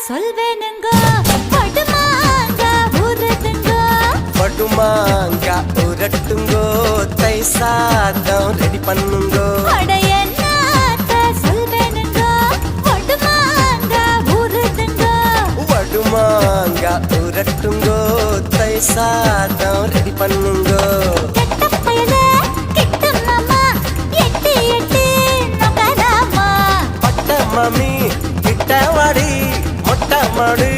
சொல்வேனுங்க படுமாங்க ஊரட்டுங்க படுமாங்க ஊரட்டுங்கோ தை சாதம் ரெடி பண்ணுங்கோ அடையன்னாத்த சொல்வேனுங்க படுமாங்க ஊரட்டுங்க படுமாங்க ஊரட்டுங்கோ தை சாதம் ரெடி பண்ணுங்கோ கெட்ட பயல கிட்ட மாமா எட்டி எட்டி நகராமா பட்ட மாமி கிட்ட வாடி மொட்டை மாடு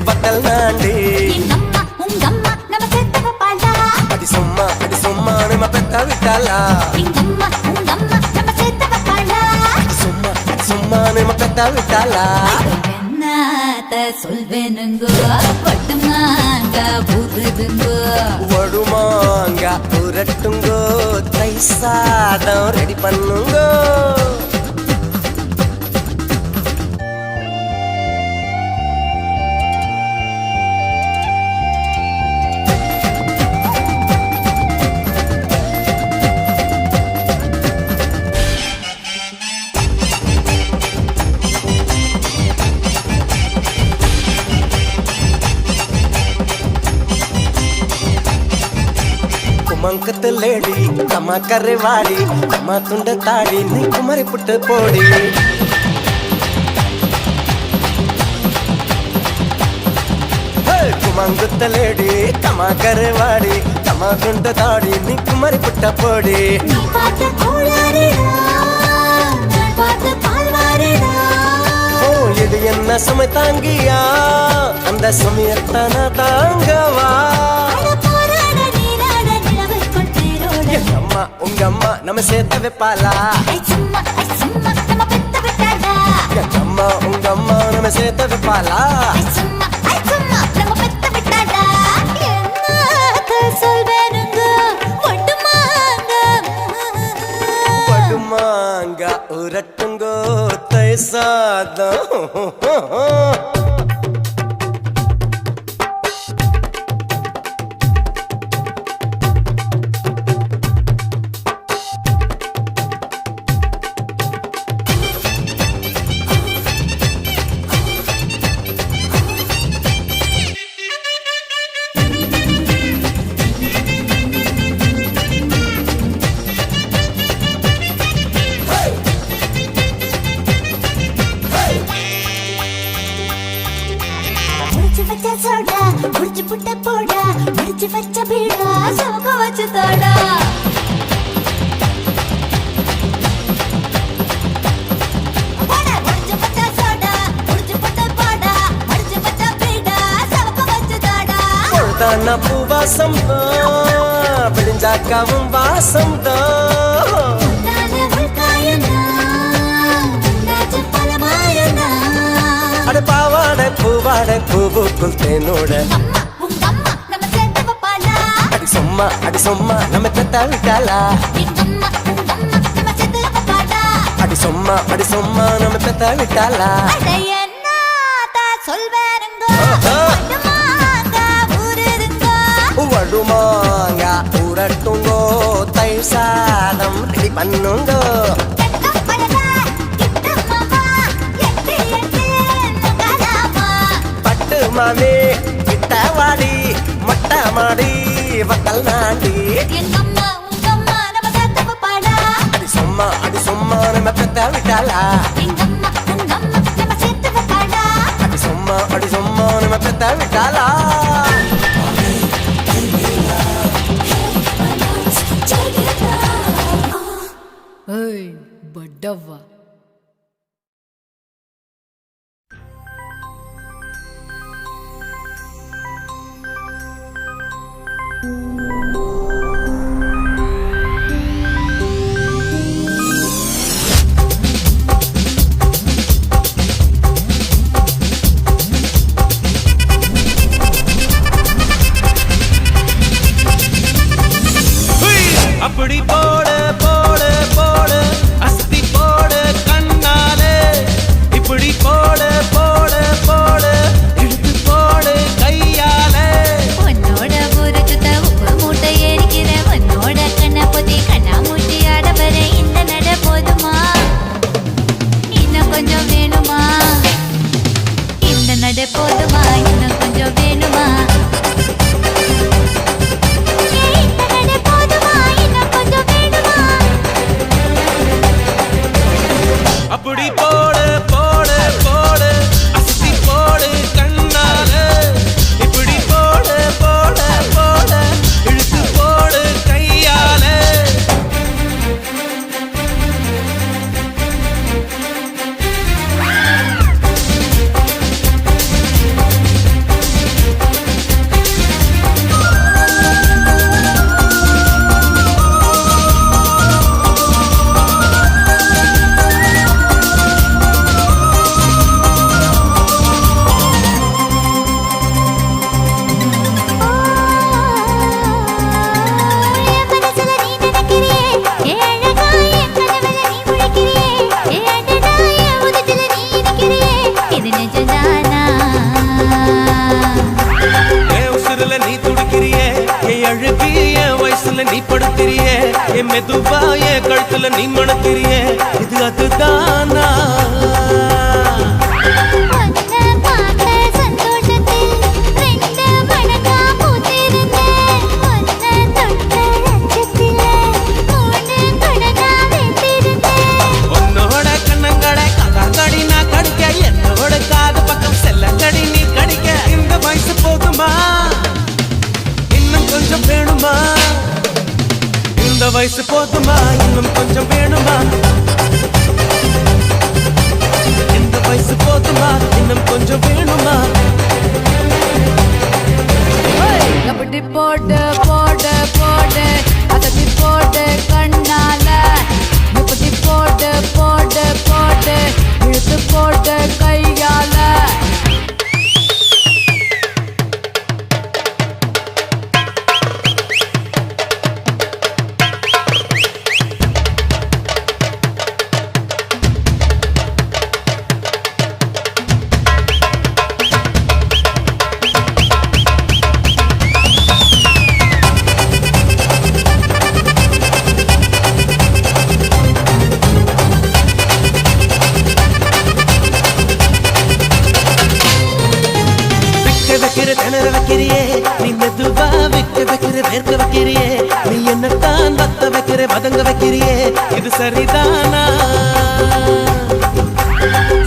பட்டல் நாண்டி எங்கம்மா உங்கம்மா நம்ம சேர்த்து வைப்பாளா அடி சும்மா நம்ம பெத்த விட்டாளா எங்கம்மா உங்கம்மா நம்ம சேர்த்து வைப்பாளா சும்மா நம்ம பெத்த விட்டாளா என்னத்த சொல்வேனுங்க பட்டுமாங்க புதுதுங்க வடுமாங்க புரட்டுங்கோ தை சாதம் ரெடி பண்ணுங்கோ குமங்கத்து லேடி கம்மா கரைவாடி கம்மா துண்ட தாடி நீ குமரி புட்டு போடி குமங்குத்த லேடி கம்மா கரைவாடி கம்மா துண்ட தாடி நீ குமரி புட்ட போடி நீ பார்த்த கோளாறுடா நான் பார்த்த பால்வாறுடா ஓ இது என்ன சுமை தாங்கியா அந்த சுமையத்தான தாங்கவா அம்மா உங்க அம்மா நம்ம சேர்த்து வைப்பாளா அம்மா உங்க அம்மா நம்ம சேர்த்து வைப்பாளா படுமாங்க உரட்டுங்கோ தை சாதம் முடிச்சு புட்ட போடா முடிச்சு வச்ச பீடா சவுக்க வச்சு தாடா பூவாசம் தான் விடிஞ்சாக்காவும் வாசம் தான் அட பாவாடை பூவாடை பூவுக்குள் தேனோட அடி சும்மா நம்ம தத்தா விட்டாளா அடி சும்மா நம்ம தத்தா விட்டாளா வடுமாங்க ஊரட்டுங்கோ தை சாதம் ரெடி பண்ணுங்கோ பட்டு மாமி கிட்ட வாடி மொட்டை மாடி வக்கல் நாண்டி அடி சும்மா நம்ம பெத்த விட்டாளா அடி சும்மா நம்ம பெத்த விட்டாளா பட்டவா அப்படி போடு போடு போடு அஸ்தி போடு இத்தகடை போதுமா இன்னும் கொஞ்சம் வேணுமா இத்தகடை போதுமா இன்னும் கொஞ்சம் வேணுமா அப்படி போடு போடு போடு அசத்தி போடு கண்ணால இப்படி போடு போடு போடு இழுத்து போடு கையால நீ படுத்திரியே என் மெதுவாய கழுத்துல நீ மணத்திரியே இது அதுதானா உன்னோட கண்ணங்கடை கதாங்கடி நான் கடிக்க என்னோட காது பக்கம் செல்லங்கடி நீ கடிக்க இந்த வயசு போதுமா இன்னும் கொஞ்சம் வேணுமா இந்த வயசு போதுமா இன்னும் கொஞ்சம் வேணுமா இந்த வயசு போதுமா இன்னும் கொஞ்சம் வேணுமா அப்படி போடு போடு போடு அதட்டி போடு கண்ணால இப்படி போடு போடு போடு இழுத்து போடு கையால திணற வைக்கிறியே நீ மெதுவா விக்க வைக்கிற வேர்க்க வைக்கிறியே நீ என்னத்தான் வத்த வைக்கிற வதங்க வைக்கிறியே இது சரிதானா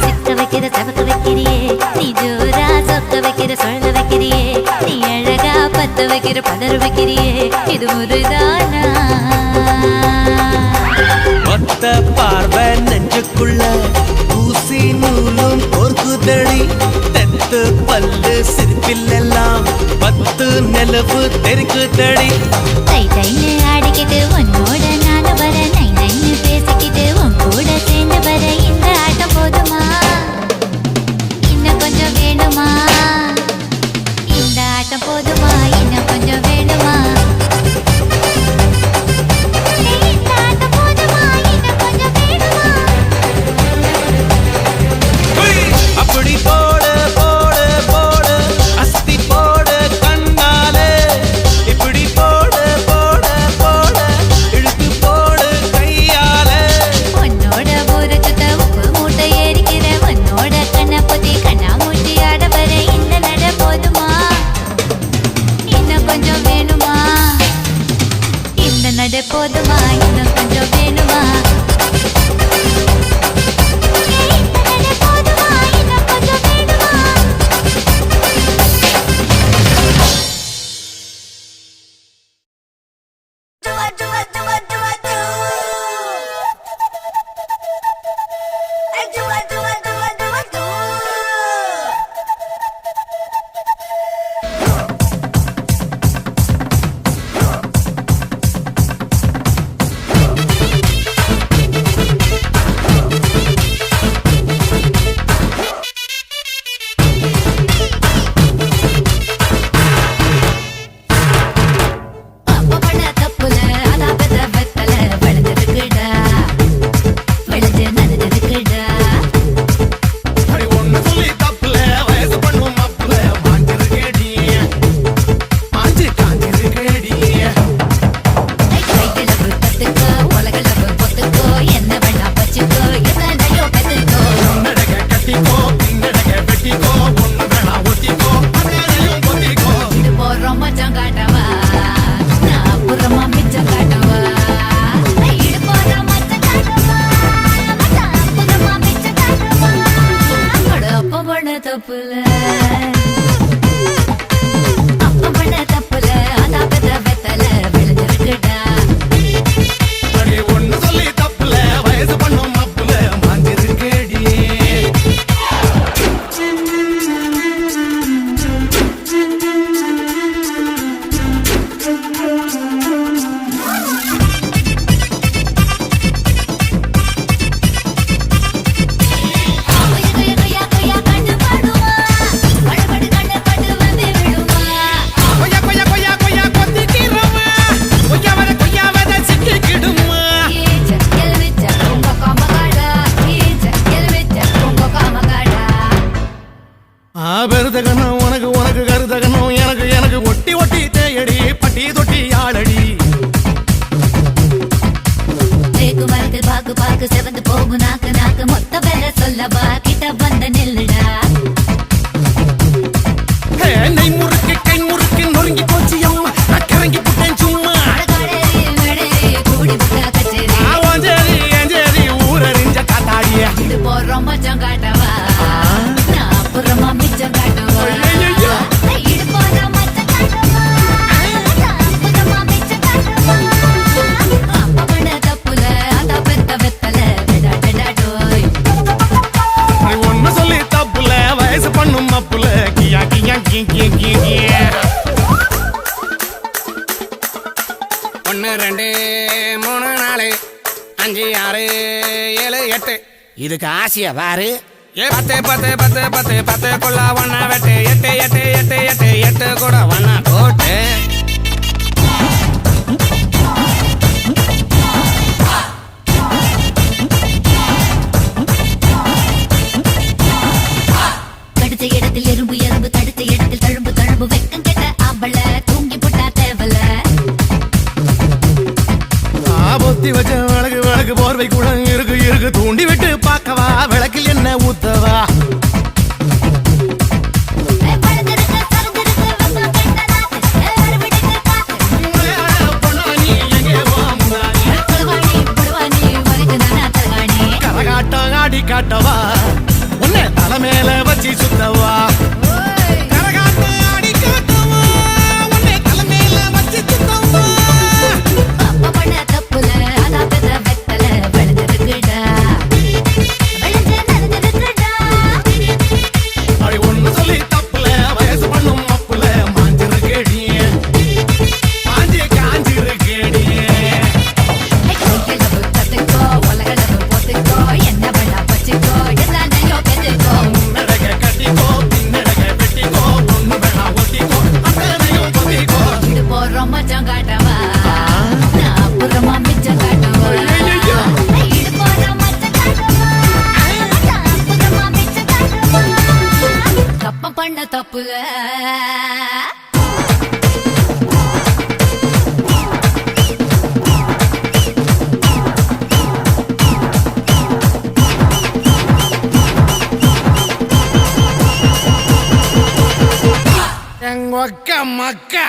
சிக்க வைக்கிற சவக்க வைக்கிறியே நீ ஜோரா சொக்க வைக்கிற சொல்ல வைக்கிறியே நீ அழகா பத்த வைக்கிற பதற வைக்கிறியே இது முருதானா ஒத்த பார்வை நெஞ்சுக்குள்ள ஊசி நூலும் பொறுக்குதடி தெத்து பல்லு சிரிப்பிலெல்லாம் பத்து நிலவு தெருக்குதடி தை தைன்னு ஆடிக்கிட்டு உன்னோட நானு வர நை நைன்னு பேசிக்கிட்டு உன் கூட சேர்ந்து வர இந்த ஆட்டம் போதுமா இன்னும் கொஞ்சம் வேணுமா இந்த ஆட்டம் போதுமா இன்னும் கொஞ்சம் வேணுமா இந்த ஆட்டம் போதுமா இன்னும் கொஞ்சம் வேணுமா அப்படி போடு போடு போடு அஸ்தி போடு கண்ணாலே இப்படி போடு போடு போடு இழுத்து அப்ப பண்ண தப்புல அதான் பெத்த வெத்தல விழுந்திருக்குடா. அடி ஒண்ணு சொல்லி தப்புல வயசு பண்ணும் அப்புல மாஞ்சிருக்கேடி. கொய்யா கொய்யா கொய்யா கொய்யா கண்ணு பாடுவா, படபடு கண்ணு பட்டு வந்து விழுவா. கொய்யா கொய்யா கொய்யா கொய்யா கொத்திக்கிறமா, கொய்யாவத சிக்கிக்கிடுமா. எல் விச்ச உங்க காமகாடா, எல் விச்ச உங்க காமகாடா. பெருதகனும் உனக்கு உனக்கு கருதகனும் எனக்கு எனக்கு ஒட்டி ஒட்டி தேயடி பட்டி தொட்டி ஆளடி. தேக்கு மரத்தில் பாக்கு பாக்கு செவந்து போகும் நாக்கு நாக்கு மொத்த வேலை சொல்லவா கிட்ட வந்து நில்லுடா. நெய் முறுக்கு கை முறுக்கு நொறுங்கி போச்சு அம்மா, நான் கிறங்கி புட்டேன் சும்மா. அடகாடேரி மேடேரி கூடி புட்டா கச்சேரி. ஆவாஞ்சேரி ஏஞ்சேரி ஊரறிஞ்ச காத்தாடிய. இது போறோம் மச்சம் காட்டவா, நான் அப்புறமா மிச்சம் காட்டுவா. ஐயையோ. இது போறோம் மச்சம் காட்டவா, நான் அப்புறமா மிச்சம் காட்டுவா. அப்ப பண்ண தப்புல அதான் பெத்த வெத்தல டடா டடா டோய். நீ ஒண்ணு சொல்லி தப்புல வயசு பண்ணும் அப்புல கியா கியா கி கி கி கியா. 1 2 3 4 5 6 7 8 இதுக்கு ஆசையா பாரு. 10 10 10 10 10 கொள்ள ஒன்னா வெட்டு 8 8 8 8 8 கூட ஒன்னா போட்டு. கடுத்த இடத்தில் எறும்பு எறும்பு தடுத்த இடத்தில் தழும்பு தழும்பு வெக்கம் கெட்ட ஆம்பள தூங்கி போட்டா தேவல. பொத்தி வச்ச விளக்கு விளக்கு போர்வை கூட இருக்கு இருக்கு தூண்டி விட்டு பார்க்கவா விளக்கில் என்ன ஊத்தவா. பழந்திருக்கு சரந்திருக்கு வெக்கம் கெட்ட நாக்கு அறுவடைக்கு காத்து. புடுவாணி புடுவாணி வரைக்கு நானா தகாணி. கரகாட்டம் ஆடி காட்டவா உன்னை தலை மேல வச்சு சுத்தவா. கரகாட்டம் ஆடி காட்டவா உன்னை தலை மேல வச்சு சுத்தவா. அப்ப பண்ண தப்புல அதான் பெத்த வெத்தல விழுந்திருக்குடா, விழுந்து நடந்திருக்குடா. அடி ஒண்ணு சொல்லி தப்புல வயசு பண்ணும் அப்புல மாஞ்சிருக்கேடி மாஞ்சி காஞ்சிருக்கேடி. கையளவு கத்துக்கோ உலகளவு போட்டுக்கோ என்ன வேணா வச்சுக்கோ எல்லாத்தையும் பெற்றுக்கோ. முன்னடக கட்டிக்கோ பின்னடக வெட்டிக்கோ ஒண்ணு வேணா ஒட்டிக்கோ அத்தனையும் பொத்திக்கோ. இது போறோம் மச்சம் காட்டவா, நான் அப்புறமா மிச்சம் காட்டுவா. இது போறோம் மச்சம் காட்டவா, நான் அப்புறமா மிச்சம் காட்டுவா. தப்பம் பண்ண தப்புல எங்கொக்க மக்கா.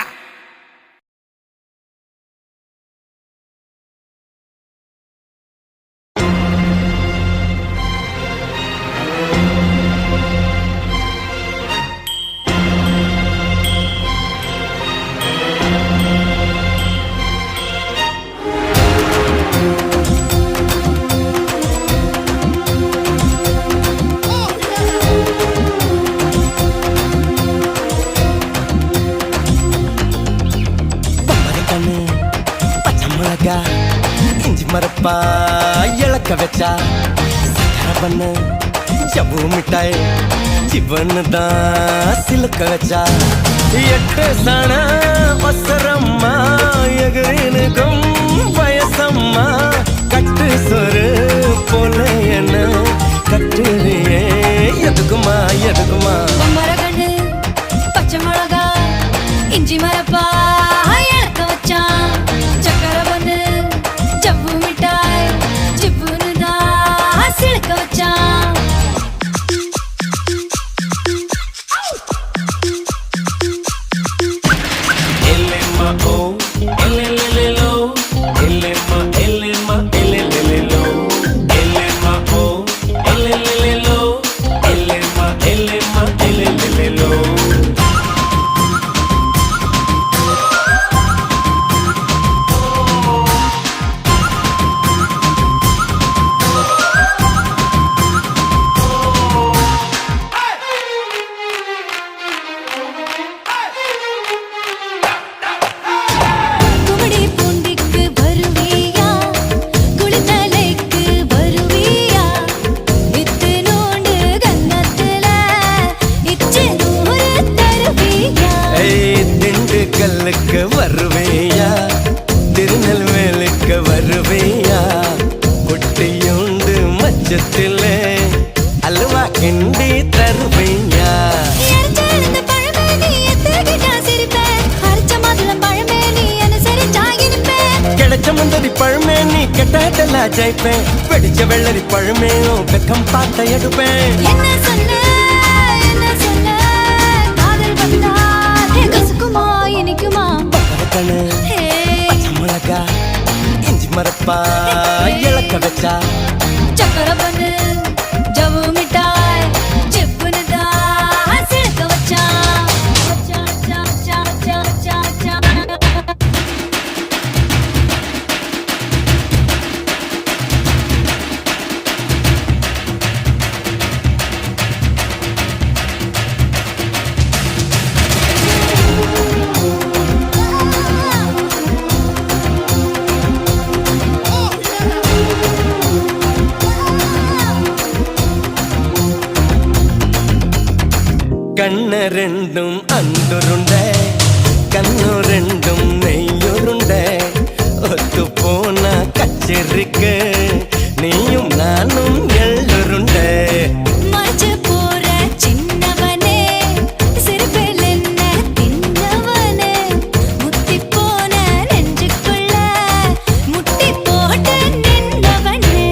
மிளகா இஞ்சி மரப்பா இழக்க வச்சா சக்கரை பண்ணு ஜவ்வு மிட்டாய் சிவன்னு தான் சிலுக்க வச்சா 8 சன வசரம்மா எகிரினுக்கும் வயசம்மா கட்டு சொரு போல என்ன கட்டுறியே எதுக்குமா எதுக்குமா. மரகண்டு பச்சை மிளகா இஞ்சி மரப்பா இழக்க வச்சான் சக்கரை பண்ணு ஜவ்வு மிட்டாய் சிப்புன்னு தான் சிலுக்க வச்சான். Elema ஜெயிப்பேன் வெடிச்ச வெள்ளரி பழமே வெக்கம் பார்த்த எடுப்பேன் என்ன சொன்ன காதல் வந்தால் கசுக்குமா இனிக்குமா கண்ணு பச்சை மிளகா இஞ்சி மரப்பா இழக்க வச்சா சக்கர பண்ணு ஜவு மிட்டாய் செப்புனு தான் சிலுக்க வச்சா கண்ணு ரெண்டும் அந்துருண்டை கண்ணு ரெண்டும் நெய்யுருண்டை ஒத்து போன கச்சேரிக்கு நீயும் நானும் எள்ளுருண்டை மறைச்சு போற சின்னவனே சிறுபில் என்ன தின்னவனே முத்தி போன நெஞ்சுக்குள்ள முட்டி போட்டு நின்னவனே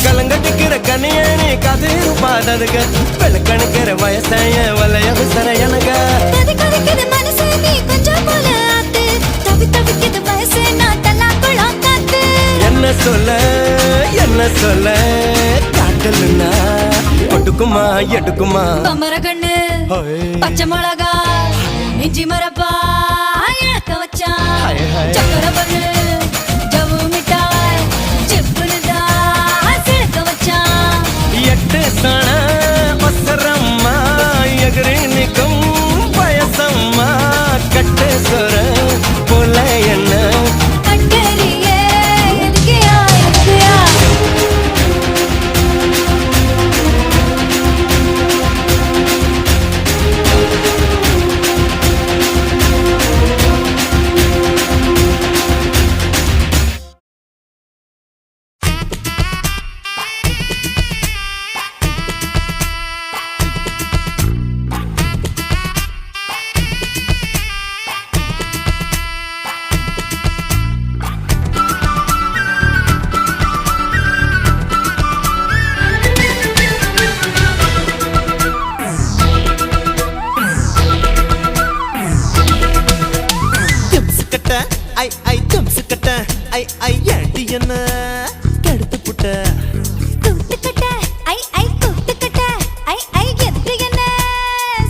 கலங்கடிக்கிற கனியணி கதிரு பாததுக வெளுக்கணிக்கிற வயசைய வலைய விசர எனக கதிக்குது மனசு நீ கொஞ்சம் போல ஆத்து தவிக்குது வயசு நாட்டெல்லாம் குளம் காத்து என்ன சொல்ல காட்டலுன்னா ஒட்டுக்குமா எடுக்குமா பம்பர கண்ணு பச்சை மிளகா இஞ்சி மரப்பா இழக்க வச்சா ஹாய், ஹாய். சக்கர பண்ணு ஜவு மிட்டாய் செப்புனு தான் சிலுக்க வச்சா எட்டு சண வசரம்மா எகிரி நிற்கும் பயசம்மா கட்டு சொர போல என்ன கட்டறியே எதுக்கியா ஐ ஏண்டி என்ன கெடுத்து புட்ட கூட்டுக்கட்ட ஐ கூட்டுக்கட்ட ஐ எதுக்கு என்ன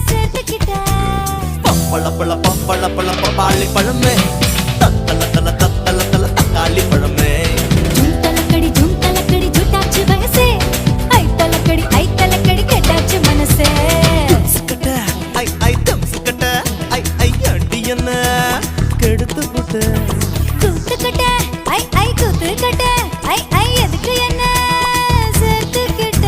சேர்த்துக்கிட்ட பப்பள பப்பாளி பழமே தத்தல தக்காளி பழமே ஜூம் தலக்கடி ஜூட்டாச்சு வயசே ஐ தலக்கடி கெட்டாச்சு மனசே சுக்கட்ட ஐ தம்சுக்கட்ட ஐ ஏண்டி என்ன கெடுத்து புட்ட கூட்டுக்கட்ட ஐ கூட்டுக்கட்ட ஐ எதுக்கு என்ன சேர்த்துக்கிட்ட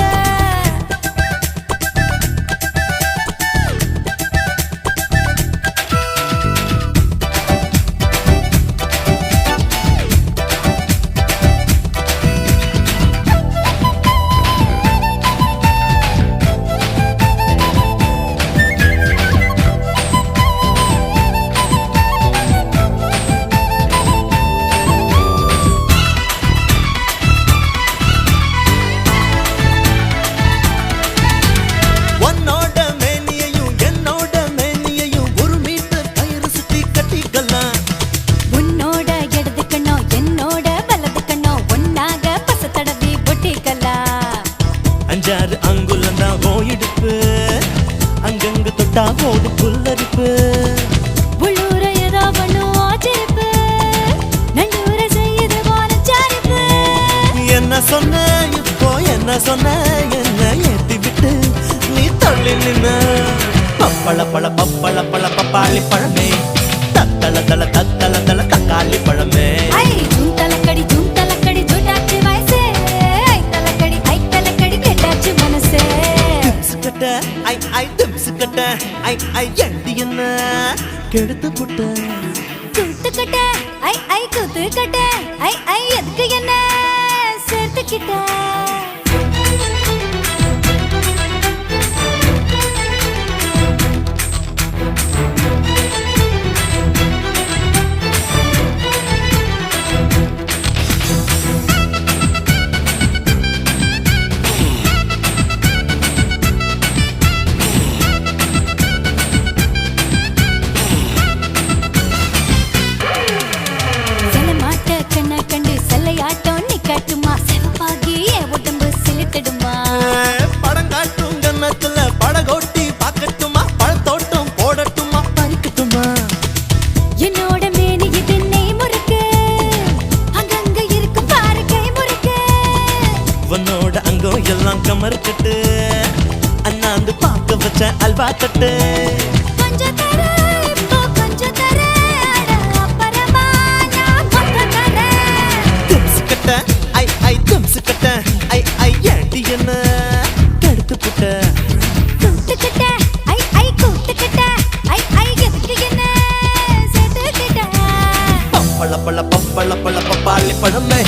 அஞ்சாறு அங்குலந்தா ஓயிடுப்பு அங்கங்க தொட்டா ஓடு புல்லரிப்பு உள்ளூர ஏதோ பண்ணும் ஆச்சரிப்பு நல்லூர செய்யுது வானச்சாரிப்பு என்ன சொன்ன இப்போ என்ன சொன்ன என்ன ஏத்தி விட்டு நீ தள்ளி நின்ன பப்பள பப்பாளி பழமே தத்தல தக்காளி பழமே ஐ ஜூம் தலக்கடி ஜூட்டாச்சு வயசே ஐ தலக்கடி கெட்டாச்சு மனசே திம்சுக்கட்ட ஐ திம்சுக்கட்ட ஐ ஏண்டி என்ன கெடுத்து புட்ட கூட்டுக்கட்ட ஐ கூத்துக்கட்ட ஐ எதுக்கு என்ன சேர்த்துக்கிட்ட மறுக்கட்டு அண்ணாந்து பார்க்க வச்ச அல்வா தட்டு கொஞ்சம் தர இப்போ கொஞ்சம் தர அட அப்புறமா நான் கொஞ்சம் தரேன் திம்சு கட்ட ஐ ஐ திம்சு கட்ட ஐ ஐ ஏண்டி என்ன கெடுத்து புட்ட கூட்டுக்கிட்ட ஐ ஐ கூட்டுக்கிட்ட ஐ ஐ எதுக்கு என்ன சேர்த்துக்கிட்ட பப்பள பழ பப்பள பழ பப்பாளி பழமே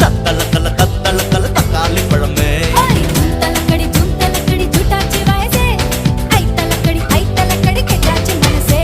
தத்தள தல தத்தள தல தக்காளி பழமே ஓய் தலக்கடி ஜூட்டாச்சி வயசே ஐ தலக்கடி கெட்டாச்சி மனசே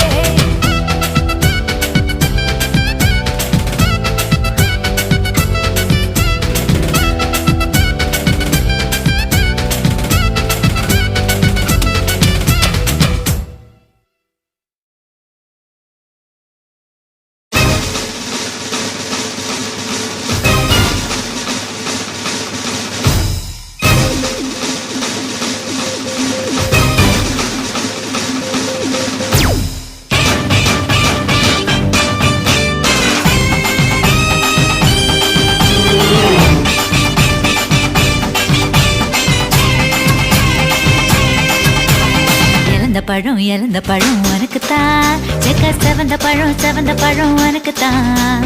இழந்த பழம் உனக்குத்தான் செக்க செவந்த பழம் உனக்குத்தான்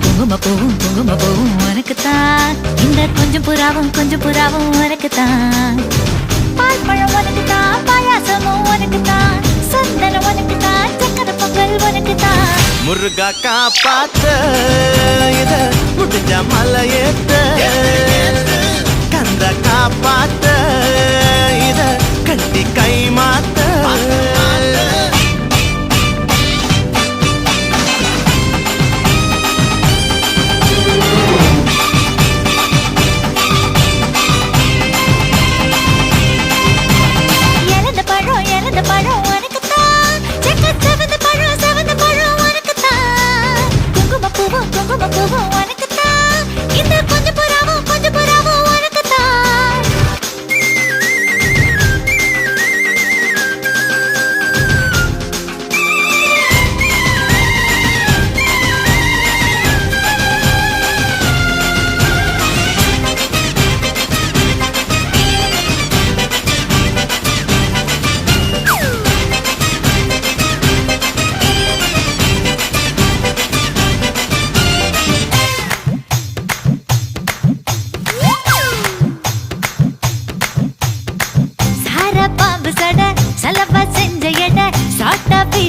குங்கும பூவும் உனக்குத்தான் இந்த கொஞ்சம் புறாவும் உனக்குத்தான் பால் பழம் உனக்குத்தான் பாயாசமும் உனக்குத்தான் சந்தனம் உனக்குத்தான் சக்கரை பொங்கல் உனக்குத்தான் முருகா காப்பாத்த இத முடிஞ்ச மலையேத்த கந்த காப்பாத்த இத கட்டி கை மாத்த இழந்த பழம் உனக்குத்தான் செக்க செவந்த பழம் உனக்குத்தான் குங்கும பூவும் உனக்குத்தான் இந்த கொஞ்சம் புறாவும் உனக்குத்தான்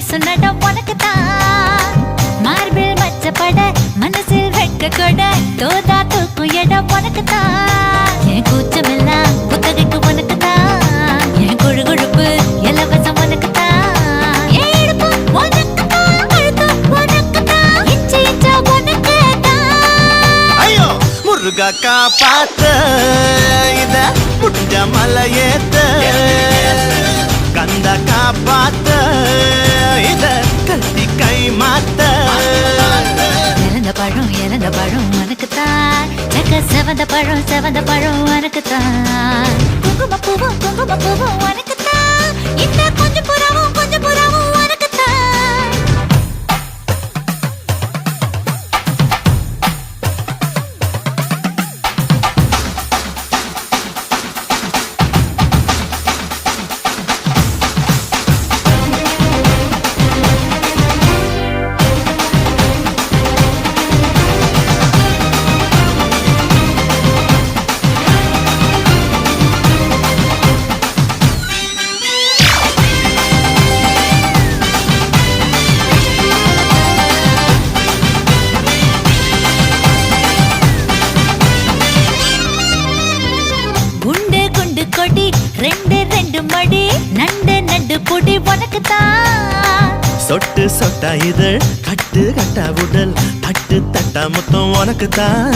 சொன்னட உனக்குத்தான் மார்பில் மச்சப்பட மனசில் வெட்க கொட தோதா தூக்கும் இடம் உனக்குத்தான் என் கூச்சமெல்லாம் புத்தகைக்கு உனக்குத்தான் என் கொழுப்பு இலவசம் உனக்குத்தான் என் இடுப்பு உனக்குத்தான் கழுத்து உனக்குத்தான் இச்சா உனக்குத்தான் ஐயோ முருகா காப்பாத்த இத முடிஞ்ச மலையேத்த கந்த காப்பாத்த இத கட்டி கை மாத்த இழந்த பழம் உனக்குத்தான் செக்க செவந்த பழம் உனக்குத்தான் குங்கும பூவும் உனக்குத்தான் இந்த கொஞ்சம் புறாவும் உனக்குத்தான் ரெண்டு மடி நண்டு பொடி உனக்குத்தான் சொட்டு சொட்டா இதழ் கட்டு கட்டா உடல் தட்டு தட்டா மொத்தம் உனக்குத்தான்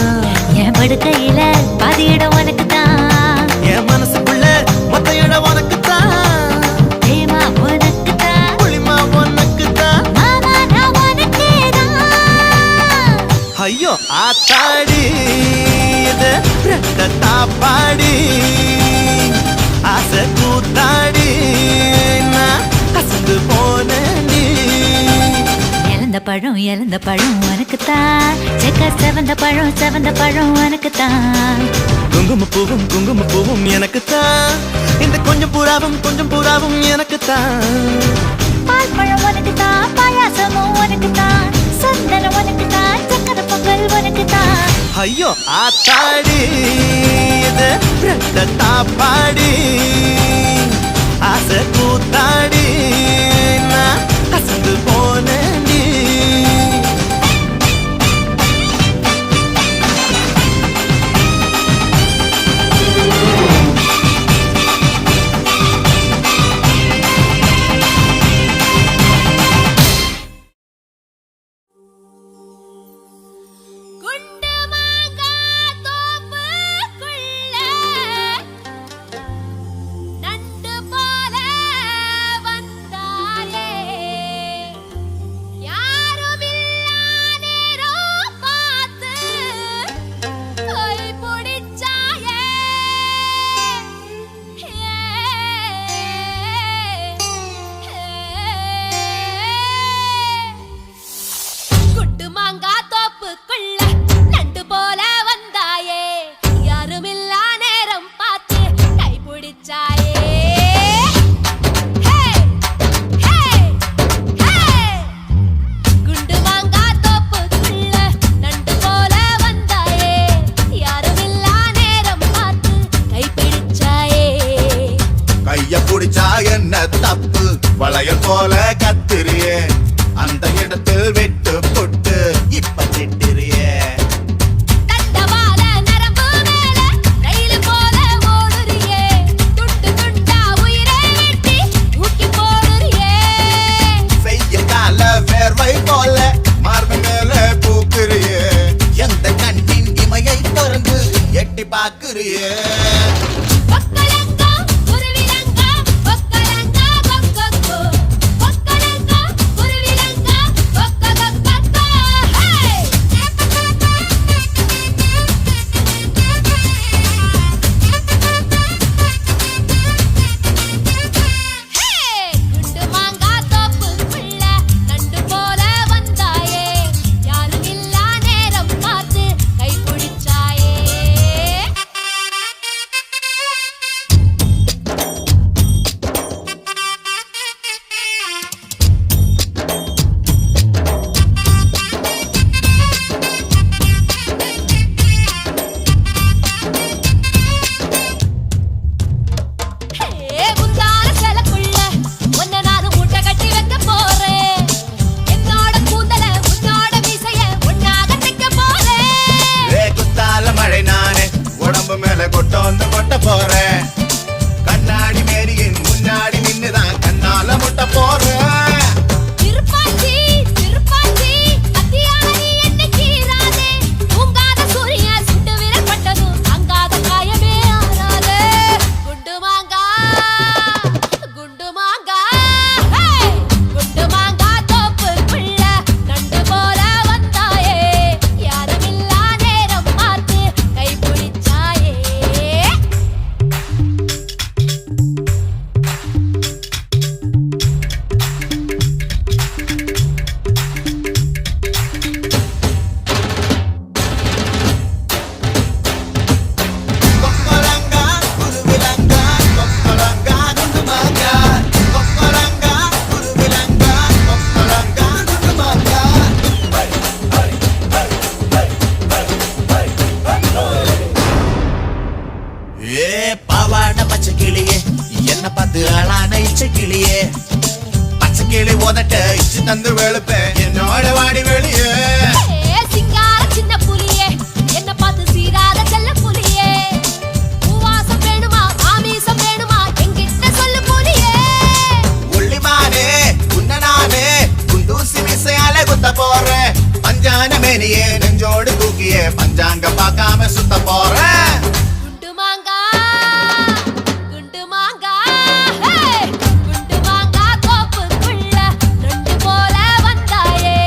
என் படுக்கையில பாதி இடம் உனக்குத்தான் என் மனசுக்குள்ள மொத்த இடம் உனக்குத்தான் பிரேமா உனக்குத்தான் புளிமா உனக்குத்தான் மாமா நான் உனக்கேதான் ஐயோ ஆத்தாடி இது ரெட்ட தாப்பாடி ஆசை கூத்தாடி நான் அசந்து போனேன்டி இழந்த பழம் உனக்குத்தான் செக்க செவந்த பழம் உனக்குத்தான் குங்கும பூவும் எனக்குத்தான், இந்த கொஞ்சம் புறாவும் எனக்குத்தான். பால் பழம் உனக்கு தான், பாயாசமும் உனக்கு தான், சந்தனம் உனக்கு தான், சக்கரை பொங்கல் உனக்கு தான். ஐயோ ஆத்தாடி இது ரெட்ட தாப்பாடி, ஆசை கூத்தாடி நான் அசந்து போனேன்டி. வளையல் போல கத்திரியே, அந்த இடத்தில் விட்டு புட்டு இப்ப திட்டிரியே. தண்டவாள நரம்பு மேல ரயில் போல ஓடுறியே, துண்டு துண்டா உயிரை வெட்டி தூக்கி போடுறியே. வெயில் கால வேர்வை போல மார்பு மேல பூக்குறியே, எந்த கண்ணின் இமையை திறந்து எட்டி பாக்குறியே. கொட்ட போறேன் கண்ணாடி மேரியின் முன்னாடி நின்னுதான் கண்ணால முட்ட போறேன். திருப்பாச்சி திருப்பாச்சி அத்தியாரி என்ன கீராதே, தூங்காத சூரிய சுட்டு விரப்பட்டதும் அங்காத காயமே ஆறாதே. குண்டு மாங்கா குண்டு மாங்கா குண்டு மாங்கா தோப்புக்குள்ள நண்டு போல வந்தாயே, யாருமில்லா நேரம் பார்த்து கை பிடிச்சாயே. கொக்கரங்கா குருவிலங்கா கொக்கரங்கா குண்டுமாங்கா, கொக்கரங்கா குருவிலங்கா கொக்கரங்கா குண்டுமாங்கா. ஏ பாவாட பச்சை கிளியே, என்ன பார்த்து ஆளான இச்சை கிளியே, பச்சை கிளி உதட்ட இச்சு தந்து வெளுப்பேன் என்னோட வாடி வெளியே. சிங்கார சின்ன புலியே, என்ன பார்த்து சீராத செல்ல புலியே, பூவாசம் வேணுமா ஆமீசம் வேணுமா என்கிட்ட சொல்லு புலியே. உள்ளிமானே உன்ன நானே குண்டூசி மிசையால குத்த போறேன், பஞ்சான மேனியே நெஞ்சோடு தூக்கியே பஞ்சாங்க பார்க்காம சுத்த போறேன். குண்டு மாங்கா குண்டு மாங்கா குண்டு மாங்கா தோப்புக்குள்ள நண்டு போல வந்தாயே,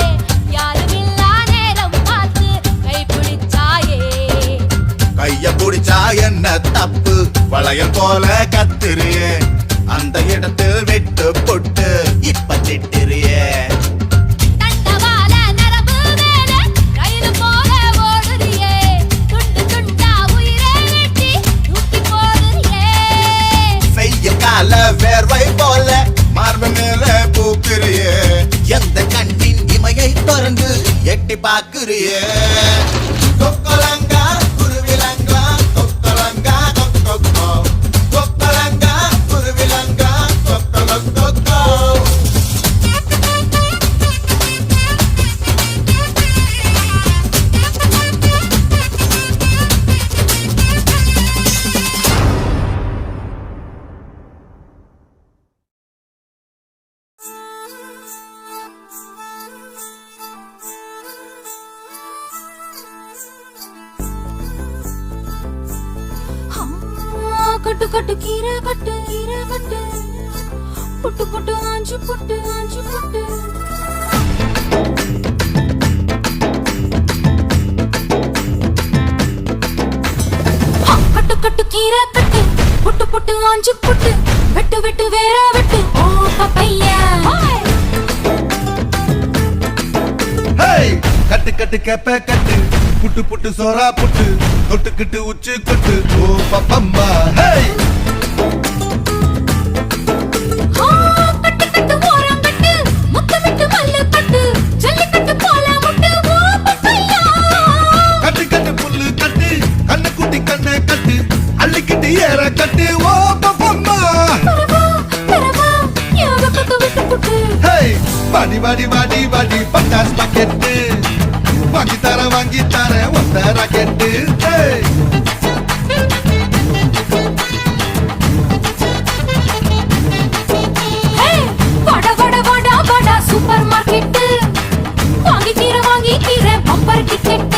யாருமில்லா நேரம் பார்த்து கை பிடிச்சாயே. கைய புடிச்சா என்ன தப்பு, வளையல் போல கத்திரியே, அந்த இடத்தில் விட்டு புட்டு இப்ப திட்டிரியே. தண்டவாள நரம்பு மேல ரயில் போல ஓடுறியே, துண்டு துண்டா உயிரை வெட்டி எட்டி பாக்குறியே கொக்கலங்கா குருவிலங்கா கொக்கலங்கா கொக்கோ கொக்கலங்கா குருவிலங்கா கொக்கோ கட்டு கட்டு கீரை கட்டு கீரை கட்டு புட்டு புட்டு ஆஞ்சு புட்டு ஆஞ்சு புட்டு கட்டு கட்டு கீரை கட்டு புட்டு புட்டு ஆஞ்சு புட்டு வெட்டு வெட்டு வேற வெட்டு ஓ பப்பையா கட்டு கட்டு கேப்ப கட்டு புட்டு புட்டு சோறா புட்டு தொட்டுக்கிட்டு உச்சி கொட்டு ஓ பப்பம்மா கட்டு கட்டு ஓரம் கட்டு முத்தமிட்டு மல்லு கட்டு ஜல்லிக்கட்டு போல முட்டு ஓ பப்பையா கட்டு கட்டு புல்லு கட்டு கண்ணு குட்டி கண்ணை கட்டு அள்ளிக்கிட்டு ஏற கட்டு ஓ பப்பம்மா பரவா யோக கட்டு விட்டு புட்டு வாடி வாடி வாடி வாடி பட்டாஸ் பாக்கெட்டு வாங்கி தர ஒத்த ராக்கெட்டு வட வட வட வட சூப்பர் மார்க்கெட் வாங்கி கீரை பம்பர் டிக்கெட்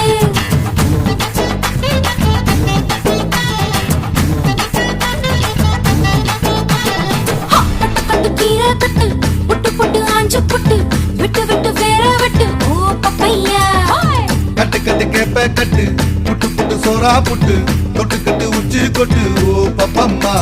கட்டு கட்டு கீரை கட்டு புட்டு புட்டு ஆஞ்சு புட்டு விட்டு விட்டு வேற வெட்டு ஓ பப்பையா கட்டு கட்டு கேப்ப கட்டு புட்டு புட்டு சோறா புட்டு தொட்டுக்கிட்டு உச்சி கொட்டு ஓ பப்பம்மா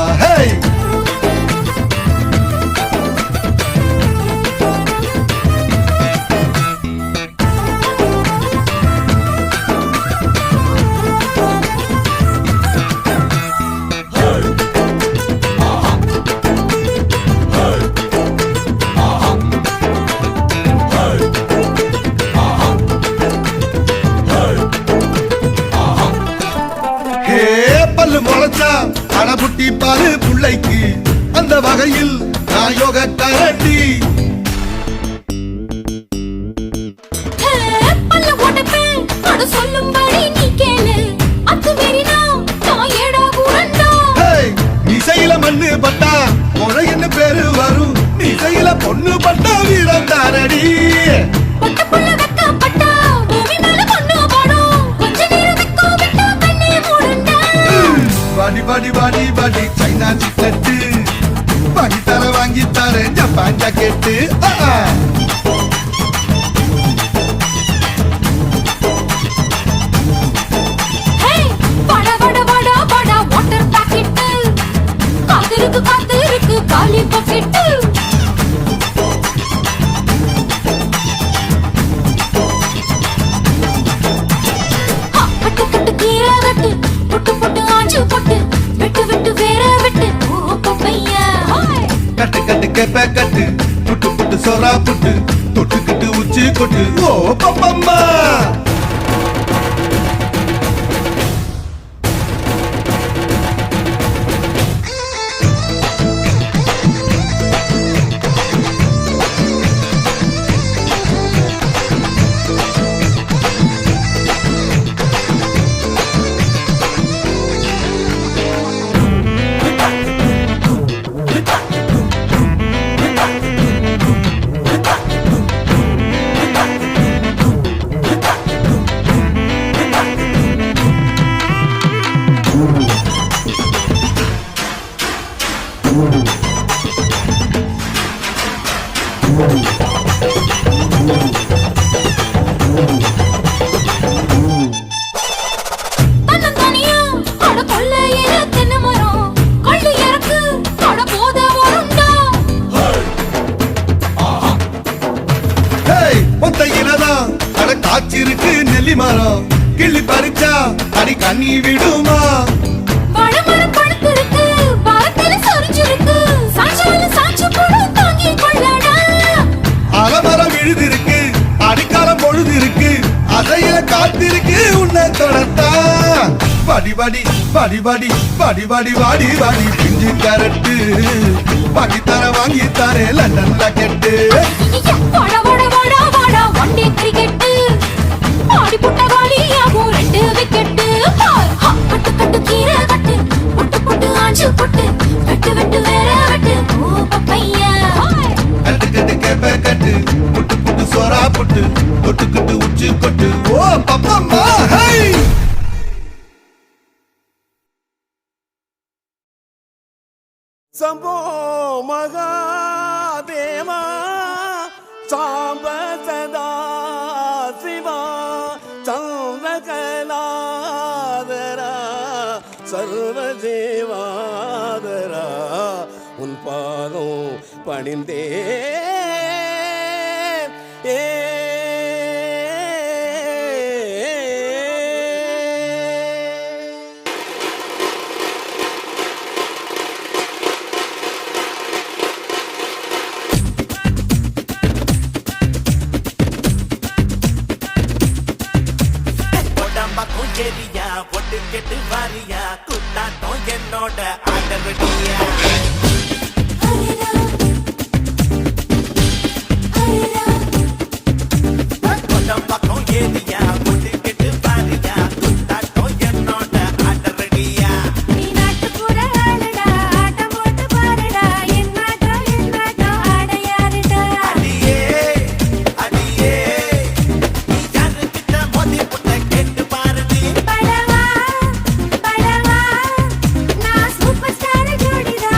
பல்லு முளைச்சா அடபுட்டி பாரு புள்ளைக்கு அந்த வகையில் நான் யோக கரண்டி பல்ல உடைப்பேன் அட சொல்லும்படி நீ கேளு அத்துமீறினா நான் ஏடா கூடண்டா இசையில மண்ணு பட்டா முறைன்னு பேரு வரும் இசையில பொண்ணு பட்டா வீரம் தானடி பட்ட புள்ள வெக்கப்பட்டா பூமி மேல பொண்ணு பாடும் கொஞ்ச நேரம் வெக்கோ விட்டா கண்ணே மூடுண்டா வாடி வாடி வாடி வாடி சைனா சிக்கட்டு வாங்கி தர ஜப்பான் ஜாக்கெட்டு வட வட வட வட வாட்டர் பாக்கெட் காத்திருக்கு காலி பாக்கெட் கட்டு கட்டு கீரை கட்டு புட்டு புட்டு ஆஞ்சு புட்டு விட்டு விட்டு வேற விட்டு ஓ பப்பையா கட்டு கட்டு கேப்ப கட்டு புட்டு புட்டு சோறா புட்டு தொட்டுக்கிட்டு உச்சி கொட்டு ஓ பப்பம்மா தன்னந்தனியா அட கொள்ளையில தென்னை மரம் கொள்ளி இறக்கு அட போத வருண்டா ஒத்தையிலதான் அட காய்ச்சிருக்கு நெல்லி மரம் கிள்ளி பறிச்சா அடி கண்ணி விடுமா வாழைமரம் படுத்திருக்கு பாரத்தில சொரிஞ்சிருக்கு சாஞ்சாலும் சாஞ்சு போடு தாங்கி கொள்ளடா அலமரம் விழுதிருக்கு அடிக்காலம் பொழுது இருக்கு வாடி வாடி வாடி வாடி வாடி வாடி வாடி வாடி பிஞ்சு கரட்டு வாங்கி தர வாங்கி தரே லண்டன்ல கெட்டு வாடா வாடா வாடா வாடா ஒன் டே கிரிக்கெட் ஆடி புட்ட காலியாகும் 2 விக்கெட் கட்டு கட்டு கீரை கட்டு புட்டு புட்டு ஆஞ்சு புட்டு வெட்டு வெட்டு வேற வெட்டு ஓ பப்பையா கட்டு கட்டு கேப்ப கட்டு புட்டு புட்டு சோறா புட்டு தொட்டுக்கிட்டு உச்சி கொட்டு ஓ பப்பம்மா ஹை சம்போ மகாதேவா சாம்ப சதா சிவா சந்திரகலாதரா சர்வஜீவாதரா உன் பாதம் பணிந்தே உடம்பக்கும் எரியா ஒட்டு கெட்டு வாரியா குத்தாட்டம் என்னோட ஆடவடியா உடம்பக்கும் எரியா ஒட்டு கெட்டு வாரியா குத்தாட்டம் என்னோட ஆடவடியா நீ நாட்டுப்புற ஆளுடா ஆட்டம் போட்டு பாருடா என்னாட்டம் ஆடையாருடா அடியே அடியே நீ யாருக்கிட்ட மோதி புட்ட கேட்டு பாருடி படவா படவா நான் சூப்பர் ஸ்டார் ஜோடிடா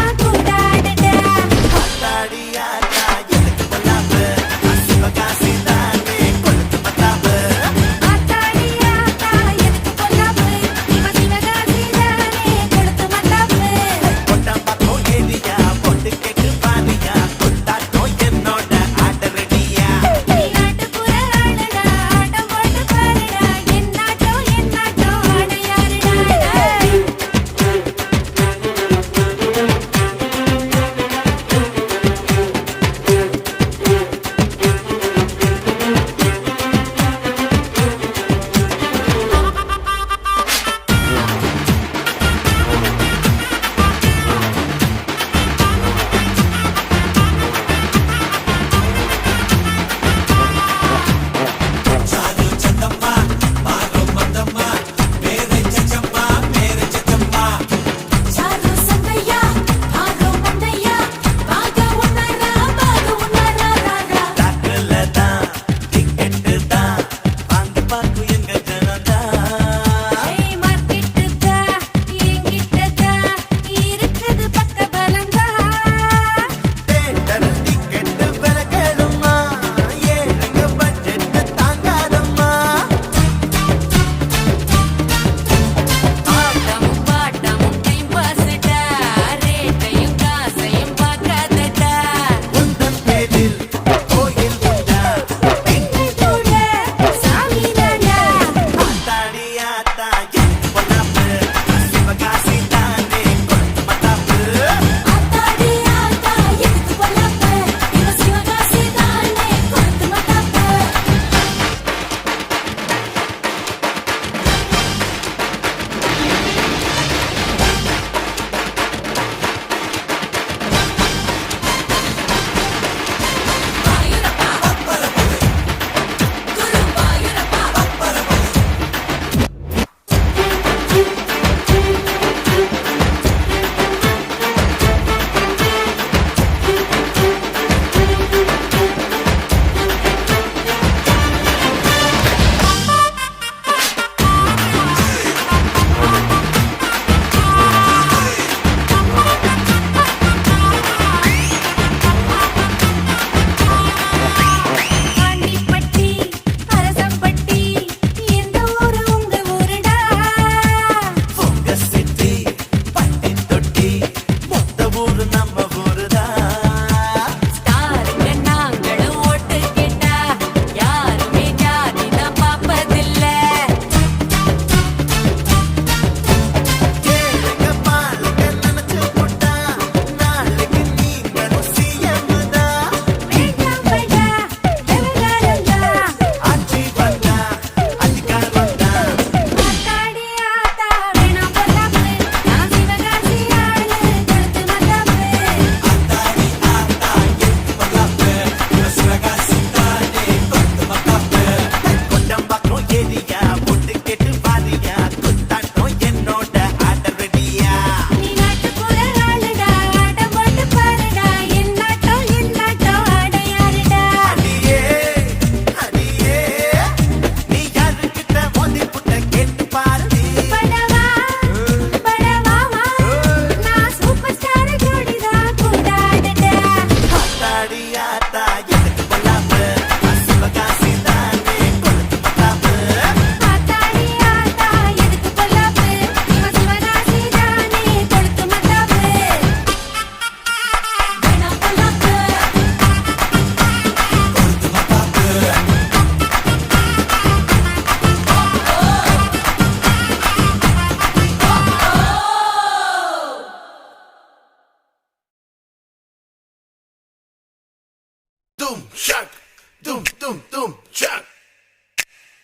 Doom, doom, doom, chuck.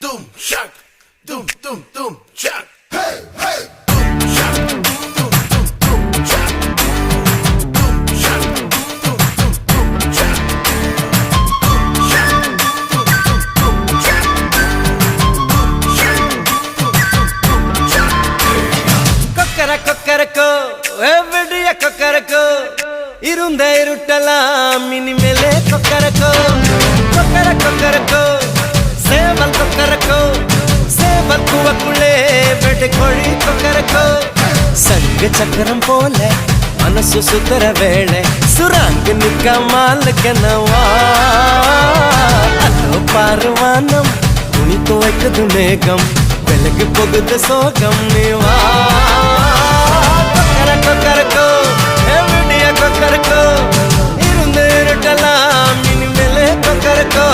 Doom, chuck. Doom, doom, doom, chuck. Hey, hey. Doom, chuck. Doom, doom, doom, chuck. Doom, chuck. Doom, doom, doom, chuck. Doom, chuck. Doom, doom, doom, chuck. Doom, chuck. Doom, doom, doom, chuck. Kokkarakko எவ்வடிய Kokkarakko இருந்த இருட்டலாம் இனிமேலே கொக்கரக்கோ கொக்கரக்கோ சேவல் கொக்கரக்கோ சேவல் கூவக்குள்ளே வெட்டு கோழி கொக்கரக்கோ சங்கு சக்கரம் போல மனசு சுத்தர வேளை சுராங்கு நிக்க மாலுக்கனவா அதோ பாருவானம் துணி துவைக்குது மேகம் வெலகு போகுது சோகம் நீவா கொக்கரக்கோ எவ்வடிய கொக்கரக்கோ இருந்து இருட்டலாம் இனிமேலே கொக்கரக்கோ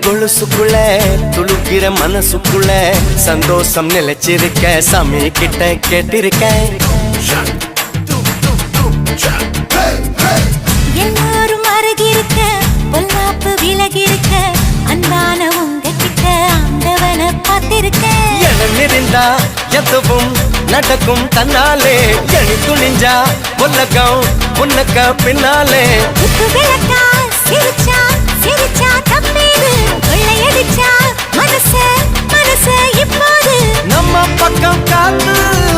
கொலுசுக்குள்ள துளுக்கிற மனசுக்குள்ள சந்தோஷம் நிலைச்சிருக்க சாமி கிட்ட கேட்டிருக்கேன் எல்லாரும் அருகிருக்க பொல்லாப்பு விலகிருக்க அன்பான உங்ககிட்ட ஆண்டவனை பார்த்திருக்க இருந்தா எதுவும் நடக்கும் தன்னாலே எணி துணிஞ்சா உலகம் உனக்க பின்னாலே விளக்கா சிரிச்சா சிரிச்சா தப்பேது கொள்ளையடிச்சா மனசு இப்போது நம்ம பக்கம் காத்து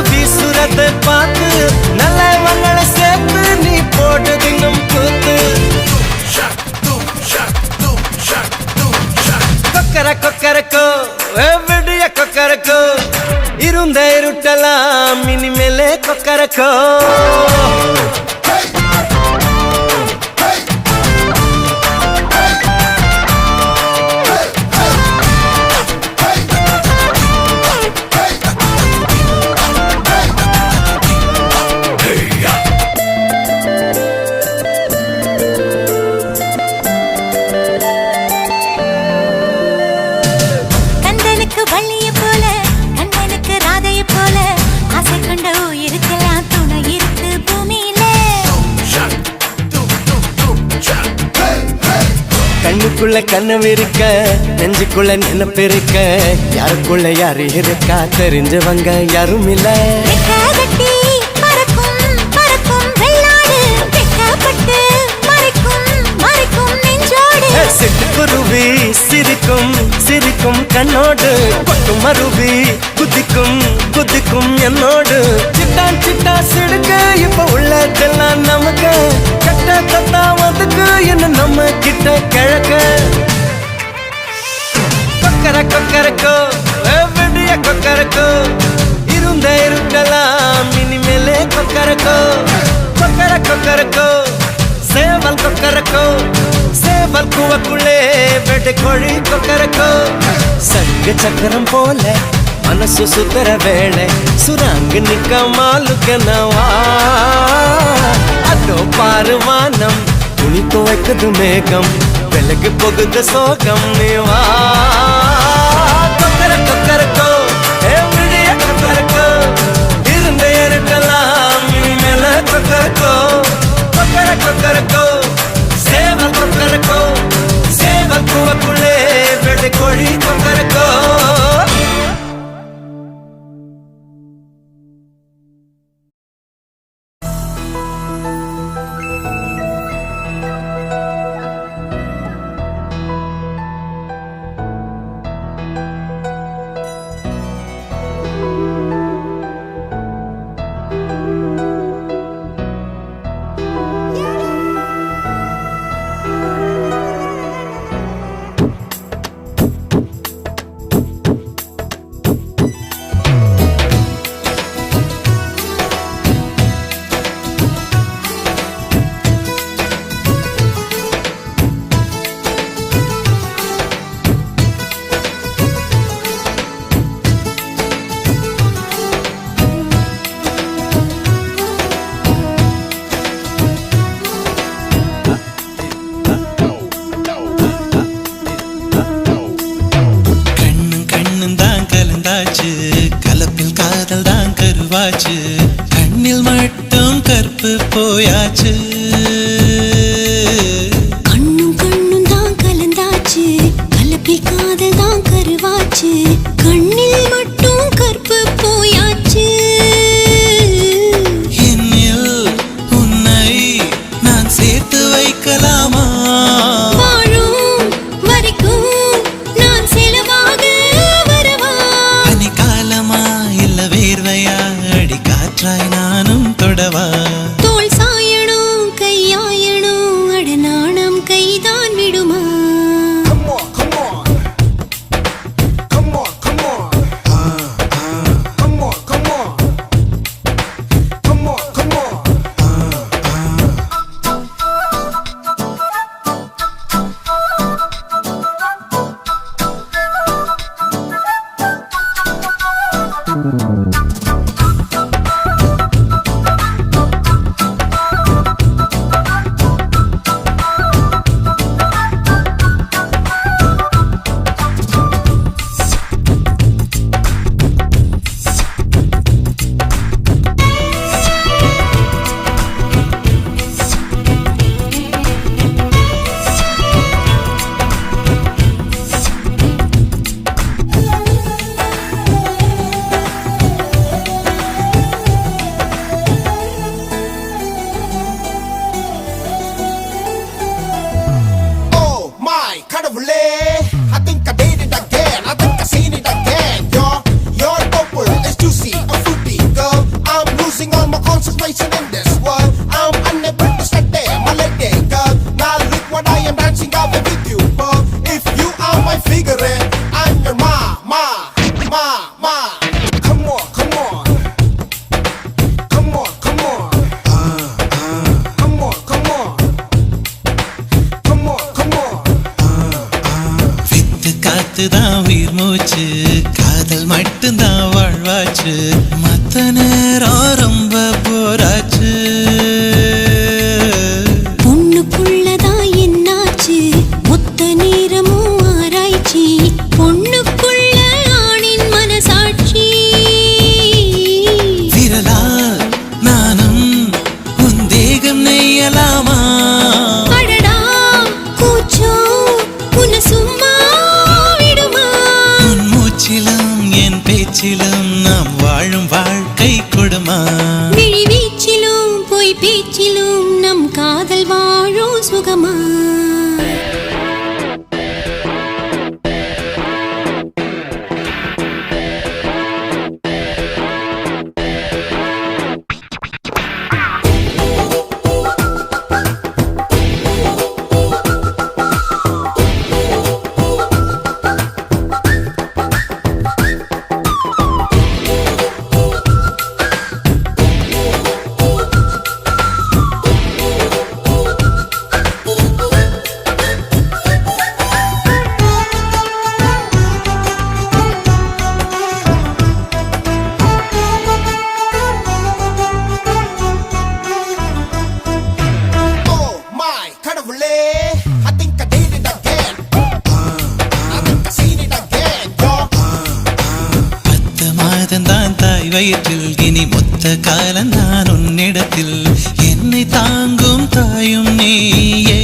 வீசுறதை பார்த்து நல்லவங்களை சேர்த்து நீ போட்டு தின்னும் கூத்து கொக்கரக்கோ எவ்வடிய கொக்கரக்கோ இருந்த இருட்டலாம் இனிமேலே கொக்கரக்கோ கண்ணுக்குள்ள கனவிருக்க நெஞ்சுக்குள்ள நினைப்பிருக்க யாருக்குள்ள யாரு இருக்கா தெரிஞ்சவங்க யாரும் இல்ல சிட்டுக்குருவி சிரிக்கும் சிரிக்கும் கண்ணோடு கொட்டும் மருவி குதிக்கும் குதிக்கும் என்னோடு சிட்டான் சிட்டா சிடுக்க இப்ப உள்ளதெல்லாம் நமக்கு கட்ட தத்தா வந்துக்கு என்ன நம்ம கிட்ட கிழக்க கொக்கரக்கோ எவ்வடிய கொக்கரக்கோ இருந்த இருட்டலாம் இனிமேலே கொக்கரக்கோ கொக்கரக்கோ சேவல் கொக்கரக்கோ சேவல் கூவக்குள்ளே வெட்டு கோழி கொக்கரக்கோ சங்கு சக்கரம் போல மனசு சுத்தர வேளை சுராங்கு நிக்க மாலுக்கனவா அதோ பாருவானம் துணி துவைக்குது மேகம் வெலகு போகுது சோகம் நீவா கொக்கரக்கோ எவ்வடிய கொக்கரக்கோ இருந்த இருட்டலாம் இனிமேல கொக்கரக்கோ கொக்கரக்கோ சேவல் கொக்கரக்கோ சேவல் கூவக்குள்ளே வெட்டு கோழி கொக்கரக்கோ காதல் தான் கருவாச்சு கண்ணில் மட்டும் கற்பு போயாச்சு கண்ணும் கண்ணும் தான் கலந்தாச்சு கலப்பில் காதல் தான் கருவாச்சு கண்ணில் மட்டும் கற்பு போயாச்சு என்னில் உன்னை நான் சேர்த்து வைக்கலாமா வாழும் வரைக்கும் நான் செலவாக வரவா பனிக்காலமா இல்ல வேர்வையா அடி காற்றாய் நானும் தொடவா தோள் சாயணும் கையாயணும் அடநாணம் கைதான் விடுமா Come on, come on. Come on, come on. Come on, come on. Come on, come on. Oh my கடவுளே I think I did it again I think I seen it again Your bubble is juicy and fruity girl I'm losing all my concentration in this world I'm unable to stay there my lady girl Now look what I am dancing out with you but if you are my figure I'm your ma Come on come on Come on come on Come on come on Come on, come on. With காத்துதான் உயிர் மூச்சு காதல் மட்டும்தான் வாழ்வாச்சு மத்த நேரம் ரொம்ப போராச்சு பொண்ணுக்குள்ளதான் என்னாச்சு மொத்த நேரமும் ஆராய்ச்சி பொண்ணுக்குள்ள ஆணின் மனசாட்சி விரலால் நானும் உன் தேகம் நெய்யலாமா அடடா கூச்சம் உன்னை சும்மா விடுமா உன் மூச்சிலும் என் பேச்சிலும் நாம் வாழும் வாழ்க்கை கொடுமா விழி வீச்சிலும் பொய் பேச்சிலும் நம் காதல் வாழும் சுகமா Oh my கடவுளே I think I did it again I think I seen it again 10 மாதம்தான் தாய் வயிற்றில் இனி மொத்த காலம்தான் உன்னிடத்தில் என்னை தாங்கும் தாயும் நீயே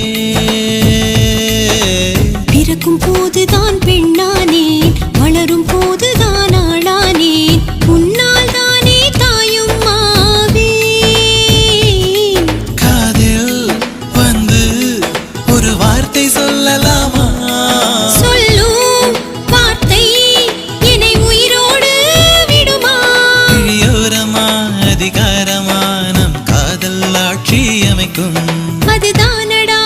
பிறக்கும் போதுதான் பெண்ணானேன் வளரும் போதுதான் ஆளானேன் உன்னால் தானே தாயும் மாவே காதில் வந்து ஒரு வார்த்தை சொல்லலாமா சொல்லும் வார்த்தை என்னை உயிரோடு விடுமா இழியோரமா அதிகாரமா நம் காதல் ஆட்சி அமைக்கும் அதுதானடா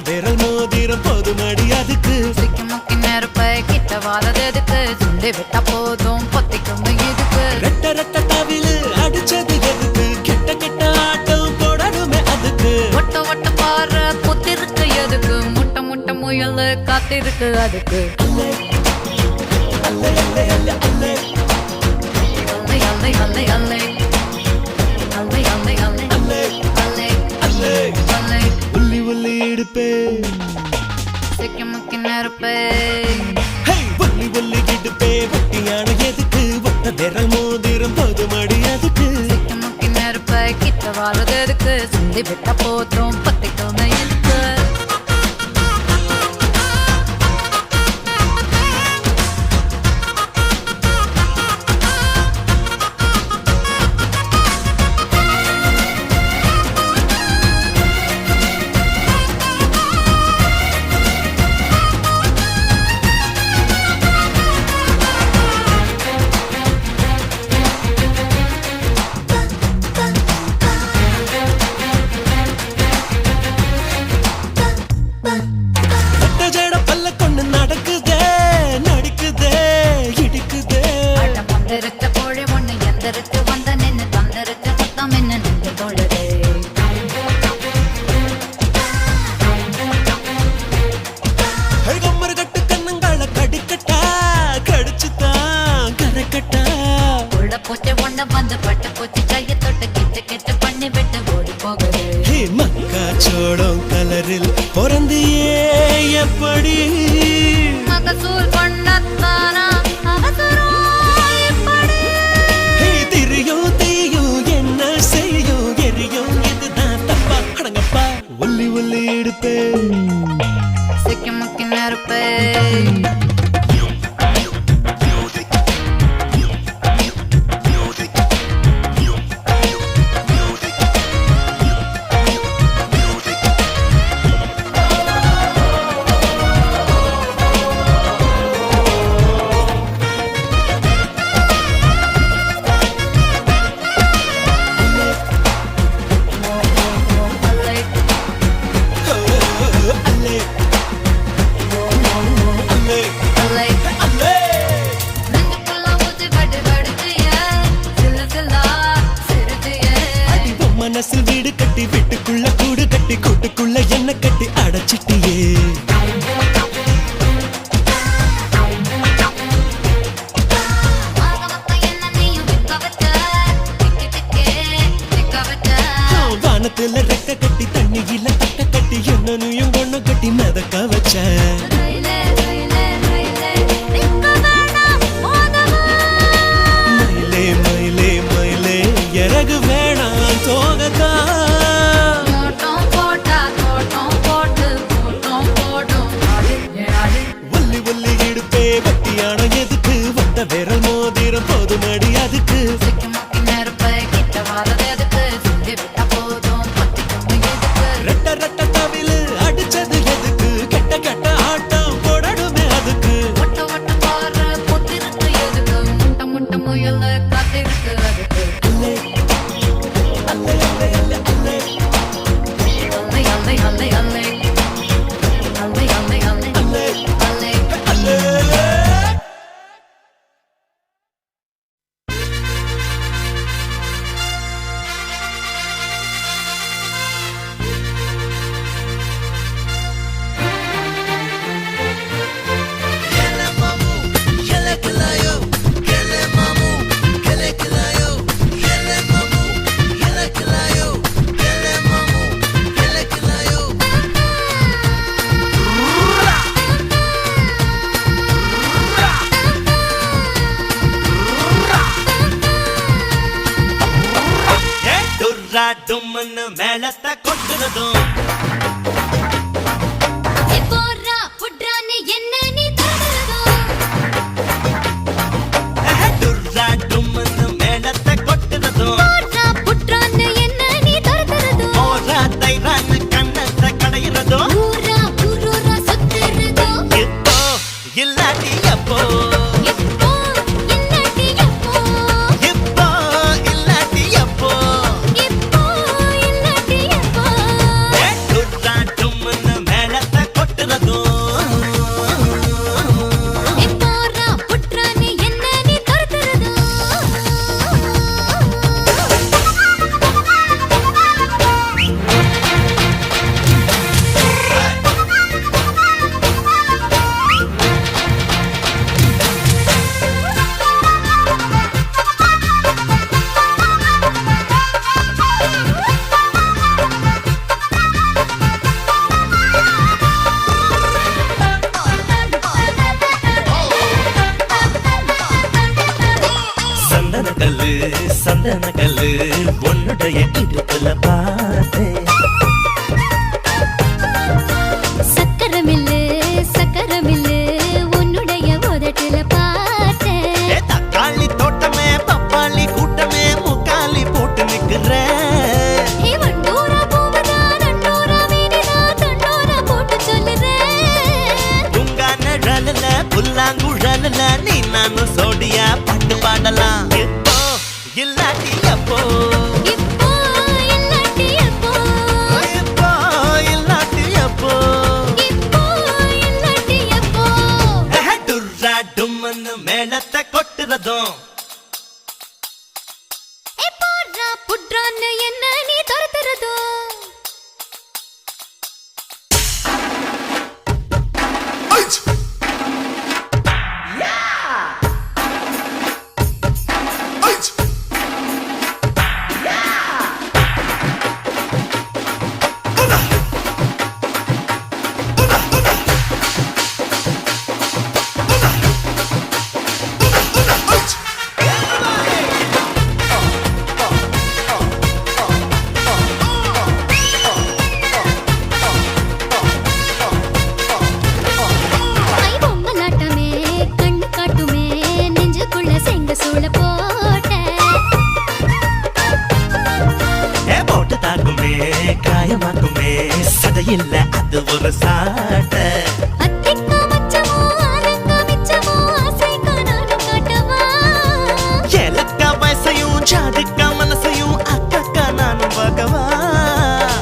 விரல் மோதிரம் போதுமடி அதுக்கு சிக்கி முக்கி நெருப்பை கிட்ட வாரது எதுக்கு சுண்டி விட்டா போதும் பொத்திக்கும் இதுக்கு ரெட்ட ரெட்ட தவிலு அடிச்சது எதுக்கு கெட்ட கெட்ட ஆட்டம் போடணுமே அதுக்கு ஒட்ட ஒட்ட பாரு புத்திருக்கு எதுக்கு முட்டை முட்டை முயல் காத்திருக்கு அதுக்கு அல்லை அல்லை அல்லை அல்லை அல்லை அல்லை அல்லை அல்லை உள்ளி உள்ளி இடுப்பே சிக்கி முக்கி நெருப்பை உள்ளி உள்ளி இடுப்பே ஒட்டியான எதுக்கு ஒட்ட விரல் மோதிரம் போதுமடி அதுக்கு சிக்கி முக்கி நெருப்பை கிட்ட வாரது எதுக்கு சுண்டி விட்டா போதும் பொத்திக்கும் இதுக்கு மக்காச்சோளம் கலரில் பொறந்தியே எப்படி மகசூல் பண்ணத்தானா திரியும் தீயும் என்ன செய்யும் எரியும் இதுதான் தப்பா அடங்கப்பா ஒல்லி ஒல்லி எடுப்பே சிக்கி முக்கி நெருப்பே மனசில் வீடு கட்டி வீட்டுக்குள்ள கூடு கட்டி கூட்டுக்குள்ள என்ன கட்டி அடைச்சிட்டியே வானத்துல ரெக்க கட்டி தண்ணியில தட்ட கட்டி என்னனையும் கொண்டு கட்டி மிதக்க வச்ச மயிலே மயிலே மயிலே இறகு வேணாம் தோகதா ஒல்லி ஒல்லி இடுப்பே வட்டியான எதுக்கு வந்த விரல் மோதிரம் போதுமடி அதுக்கு ரெட்ட ரெட்ட தவிலு அடிச்சது எதுக்கு கெட்ட கெட்ட ஆட்டம் போடணுமே அதுக்கு முயல் காத்திருக்கு அதுக்கு அல்லை அல்லை அல்லை அல்லை அல்லை அல்லை அல்லை அல்லை அல்லை அல்லை அல்லை அல்லை அல்லை டும்னு மேலத்தை கொட்டுறதும் போற சந்தன கல்லு உன்னுடைய இடுப்புல பார்த்தேன். சக்கரமில்லு சக்கரமில்லு உன்னுடைய உதட்டுல பார்த்தேன். தக்காளி தோட்டமே பப்பாளி கூட்டமே முக்காலி போட்டு நிக்கிற. வண்டூரா பூவதா நண்டூரா வீதிதா தண்டூரா போட்டு சொல்லுறேன். உங்க நிழல்ல புல்லாங்குழல்ல நீ நானும் சோடியா பாட்டு பாடலாம். இப்போ இல்லாட்டி அப்போ இப்போ இல்லாட்டி எப்போ இப்போ இல்லாட்டி அப்போ இப்போ இல்லாட்டி எப்போ டுர்ரா டும்னு மேளத்தை கொட்டுறதும் எப்போடா புட்றான்னு என்ன நீ துரத்துறதோ. Eight. Eight. ஐ பொம்மலாட்டமே கண்ணு காட்டுமே நெஞ்சுக்குள்ள செங்க சூழ போட்ட. போட்டு தாக்குமே காயமாக்குமே சதையில்ல அது ஒரு சாட்ட. அத்திக்கா மச்சமோ ஆலங்கா மிச்சமோ ஆசை காணாலும் காட்டவா. ஏலக்கா வயசையும் ஜாதிக்கா மனசையும் அக்கா நானும் பார்க்கவா.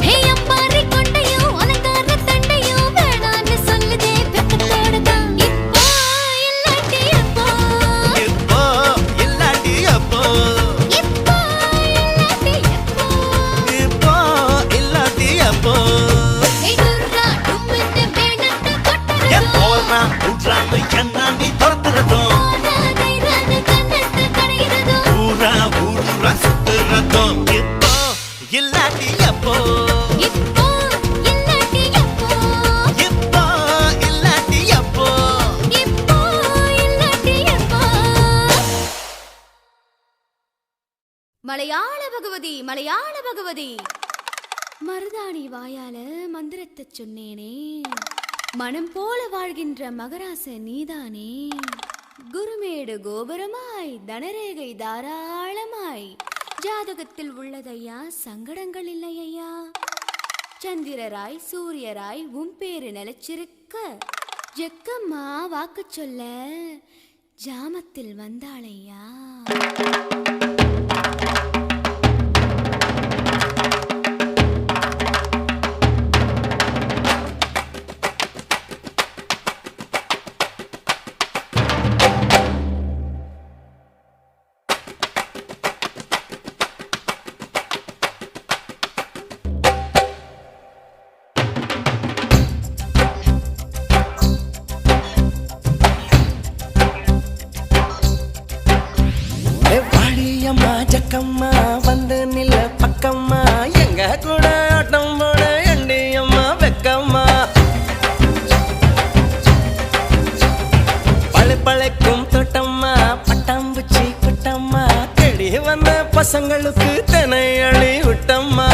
ஹே அம்பாரி கொண்டையும் அலங்கார தண்டையும் வேணான்னு சொல்லுதே வெக்கத்தோட தான். இப்போ இல்லாட்டி எப்போ இப்போ இல்லாட்டி அப்போ இப்போ இல்லாட்டி எப்போ இப்போ இல்லாட்டி அப்போ எதுரா டும்மிட்டு வேணத்தை கொட்டுறதோ. போறா உட்றான்னு என்ன நீ துரத்துறதும் போராதைரான்னு கண்ணத்தை கடையிறதோ. ஊரா ஊரா சுத்துறதும். இப்போ இல்லாட்டி அப்போ இப்போ இல்லாட்டி எப்போ இப்போ இல்லாட்டி அப்போ இப்போ இல்லாட்டி எப்போ. மலையாள பகவதி மலையாள பகவதி மருதாணி வாயால மந்திரத்தை சொன்னேனே, மனம் போல வாழ்கின்ற மகராச நீதானே. குருமேடு கோபுரமாய் தனரேகை தாராளமாய் ஜாதகத்தில் உள்ளதையா, சங்கடங்கள் இல்லையா. சந்திரராய் சூரியராய் உன் பேரு நிலைச்சிருக்க, ஜெக்கம்மா வாக்கு சொல்ல ஜாமத்தில் வந்தாளையா. வாடியம்மா ஜக்கம்மா வந்து நில பக்கம்மா எங்க கூட ஆட்டம் போட எண்டியம்மா வெக்கம்மா. பழைக்கும் தோட்டம்மா பட்டாம்பூச்சி குட்டம்மா தேடி வந்த பசங்களுக்கு தினை அழி விட்டம்மா.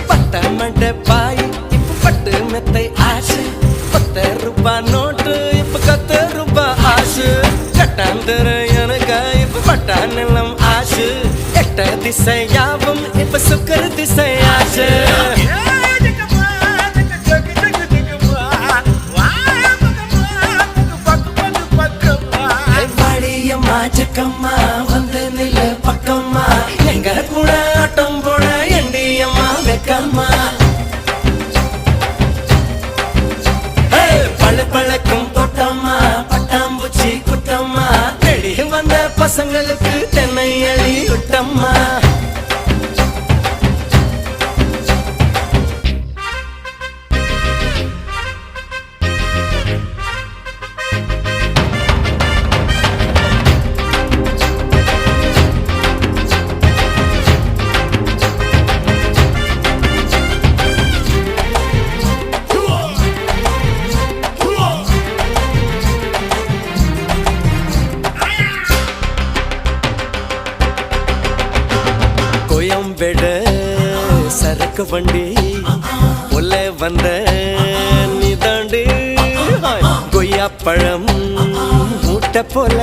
பட்ட மண்ட பாய் இப்ப பட்டு மெத்தை ஆசு, 10 ரூபாய் நோட்டு இப்ப 10 ரூபாய் ஆசு. கட்டாந்தர எனக்கு இப்ப பட்டா நிலம் ஆசு, எட்ட திசையாவும் இப்ப சுக்கர திசை ஆசு. வாடியம்மா ஜக்கம்மா வந்து நில பக்கம்மா எங்க கூட ஆட்டம் போட எண்டியம்மா வெக்கம்மா. பழக்கும் தோட்டம்மா பட்டாம்பூச்சி குட்டம்மா தேடி வந்த பசங்களுக்கு தென்னை அழி விட்டம்மா. கோயம்பேட சரக்கு வண்டி உள்ள வந்த நீ தாண்டி கொய்யா பழம் மூட்டை போல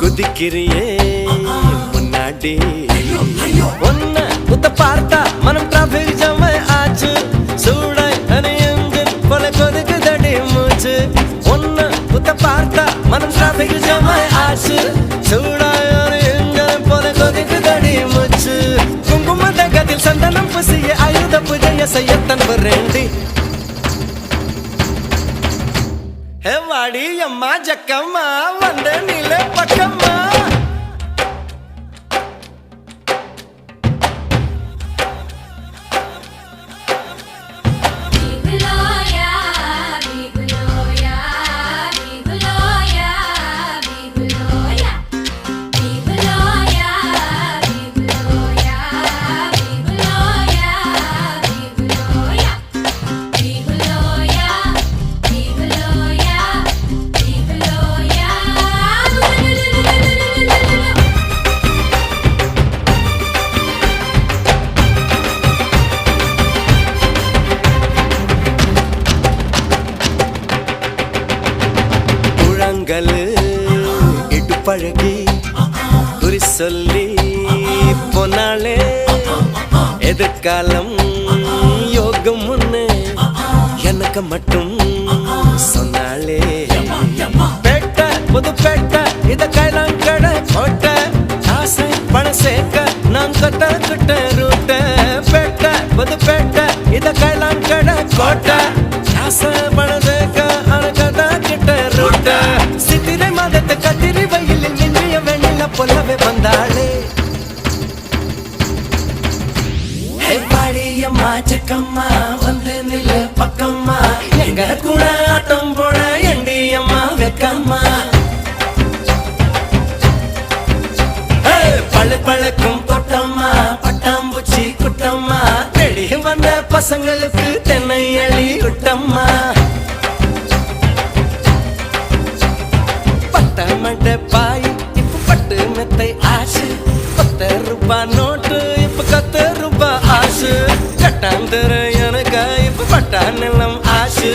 குதிக்கிறியே முன்னாடி ஒன்ன உத்த பார்த்தா மனம் டிராபிக் ஜாம் ஆச்சு சூடாய் அணியங்கள் போல கொதிக்குதடி மூச்சு ஒன்ன உத்த பார்த்தா மனம் டிராபிக் ஜாம் ஆச்சு சூடாய் அணியங்கள் போல கொதிக்குதடி மூச்சு குங்கும தகத்தில் சந்தனம் புசிய ஆயுத பூஜைய செய்யத்தன் வரேண்டி ஹே வாடி அம்மா ஜக்கம்மா வந்த நில பக்கம்மா இடுப்பழகி குறி சொல்லி போனாலே எதிர்காலம் யோகம் ஒண்ணு எனக்கு மட்டும் சொன்னாலே பேட்ட புது பேட்ட இத கைலாங்கட கோட்டை ஆசை பணம் சேர்க்க நான் கட்ட ரூட்ட பேட்ட புது பேட்ட இத கைலாங்கட கோட்டை ஆசை பணம் சேர்க்க அனகத கிட்ட ரூட்ட சித்திரை மாதத்தை கத்திரி வயலில் நின்றிய வெண்ணில போலவே வந்தாளே பாடியம்மா ஜக்கம்மா வந்து நில்ல பக்கம்மா எங்க கூட ஆட்டம் போட எண்டியம்மா வெக்கம்மா பழு பழக்கும் தோட்டம்மா பட்டாம்பூச்சி குட்டம்மா தேடி வந்த பசங்களுக்கு தென்னை அழி குட்டம்மா பட்டமட்ட பாய் இப்ப பட்டு மெத்தை ஆசு ₹10 நோட்டு இப்ப ₹10 ஆசு கட்டாந்தர எனக்கு இப்ப பட்டா நிலம் ஆசு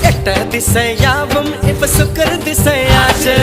எட்ட திசையாவும் இப்ப சுக்கர திசை ஆசு